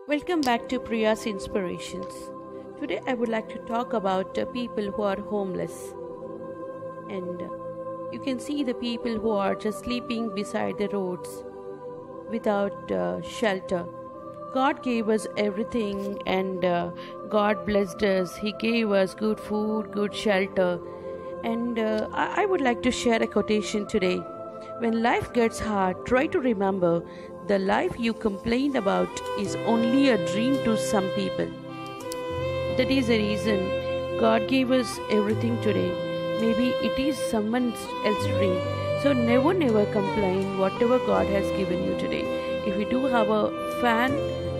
Welcome back to Priya's Inspirations. Today I would like to talk about people who are homeless. And you can see the people who are just sleeping beside the roads without shelter. God gave us everything and God blessed us. He gave us good food, good shelter. And I would like to share a quotation today. When life gets hard, try to remember the life you complained about is only a dream to some people. That is the reason God gave us everything today. Maybe it is someone else's dream. So never complain whatever God has given you today. If you do have a fan,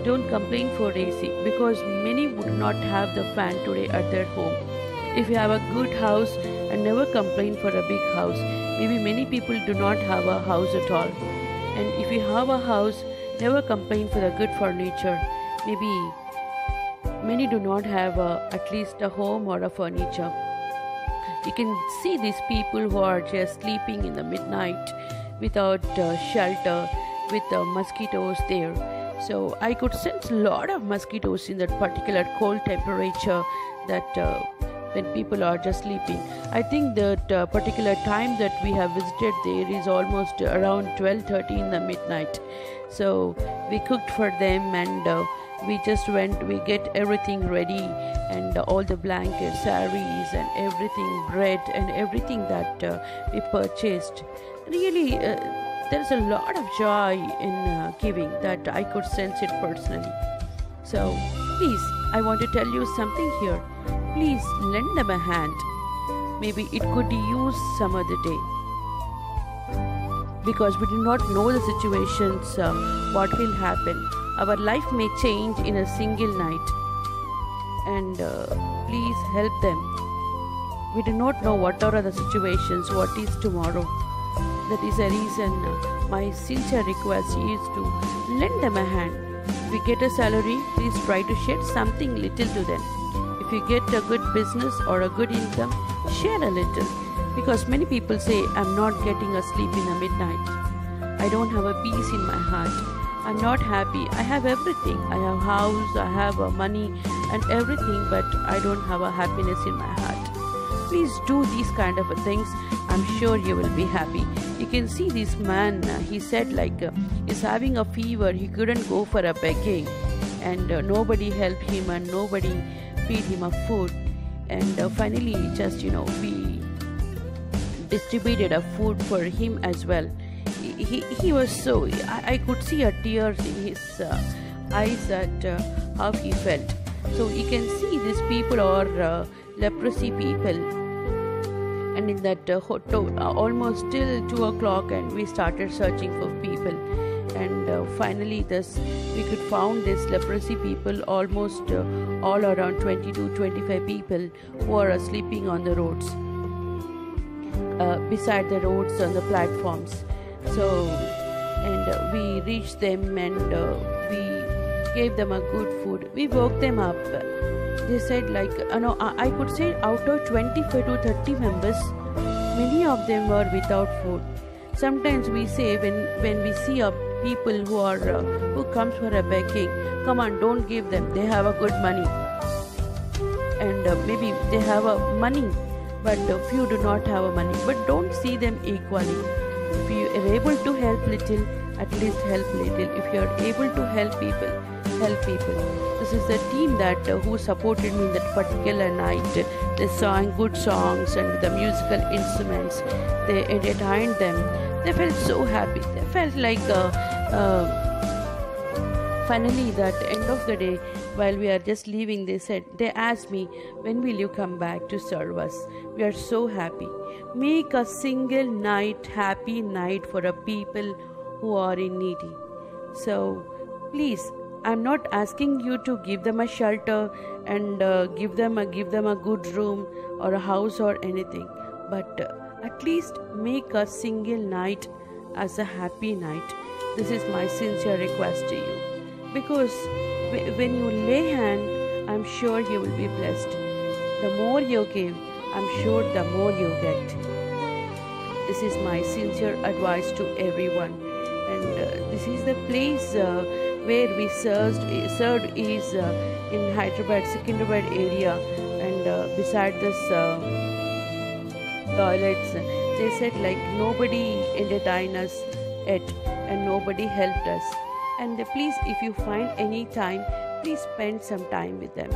don't complain for AC because many would not have the fan today at their home. If you have a good house, and never complain for a big house. Maybe many people do not have a house at all. And if you have a house, never complain for the good furniture. Maybe many do not have at least a home or a furniture. You can see these people who are just sleeping in the midnight without shelter, with mosquitoes there. So I could sense a lot of mosquitoes in that particular cold temperature that when people are just sleeping. I think that particular time that we have visited there is almost around 12:30 in the midnight. So we cooked for them and we just went, we get everything ready and all the blankets, saris and everything, bread and everything that we purchased. Really, there's a lot of joy in giving that I could sense it personally. So please, I want to tell you something here. Please lend them a hand. Maybe it could be used some other day. Because we do not know the situations, what will happen. Our life may change in a single night. And please help them. We do not know what are the situations, what is tomorrow. That is a reason my sincere request is to lend them a hand. If you get a salary, please try to share something little to them. If you get a good business or a good income, share a little. Because many people say, I'm not getting a sleep in the midnight. I don't have a peace in my heart. I'm not happy. I have everything. I have house, I have money and everything, but I don't have a happiness in my heart. Please do these kind of things. I'm sure you will be happy. You can see this man, he said he's having a fever. He couldn't go for a begging and nobody helped him and nobody feed him a food. And finally just we distributed a food for him as well. He was so, I could see a tears in his eyes at how he felt. So you can see these people are leprosy people. And in that almost till 2 o'clock and we started searching for people. And finally we could found this leprosy people almost all around 20 to 25 people who are sleeping on the roads, beside the roads on the platforms. So and we reached them and we gave them a good food. We woke them up. They said I could say out of 25 to 30 members, many of them were without food. Sometimes we say when we see a people who comes for a begging, come on, don't give them. They have a good money, and maybe they have a money, but few do not have a money. But don't see them equally. If you are able to help little, at least help little. If you are able to help people, help people. This is the team that who supported me in that particular night. They sang good songs and with the musical instruments. They entertained them. They felt so happy. They felt like finally that end of the day, while we are just leaving, they asked me, when will you come back to serve us? We are so happy. Make a single night happy night for a people who are in needy. So please, I'm not asking you to give them a shelter and give them a good room or a house or anything, but at least make a single night as a happy night. This is my sincere request to you. Because when you lay hand, I'm sure you will be blessed. The more you give, I'm sure the more you get. This is my sincere advice to everyone. And this is the place where we served is in Hyderabad, Secunderabad area, and beside this toilets, they said like nobody entertained us yet, and nobody helped us. And please, if you find any time, please spend some time with them.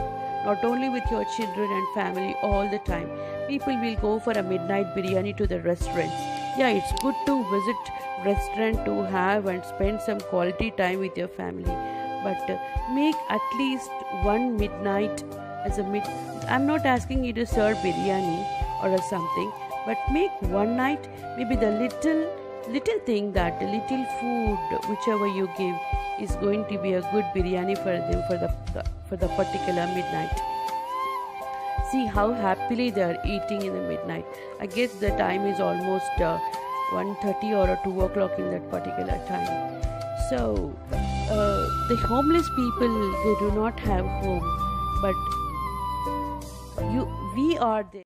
Not only with your children and family all the time. People will go for a midnight biryani to the restaurants. Yeah, it's good to visit restaurant to have and spend some quality time with your family. But make at least one midnight as a mid. I'm not asking you to serve biryani or something, but make one night maybe the little thing, that the little food whichever you give is going to be a good biryani for them for the particular midnight. See how happily they are eating in the midnight. I guess the time is almost 1:30 or 2 o'clock in that particular time. So the homeless people, they do not have home, but we are there.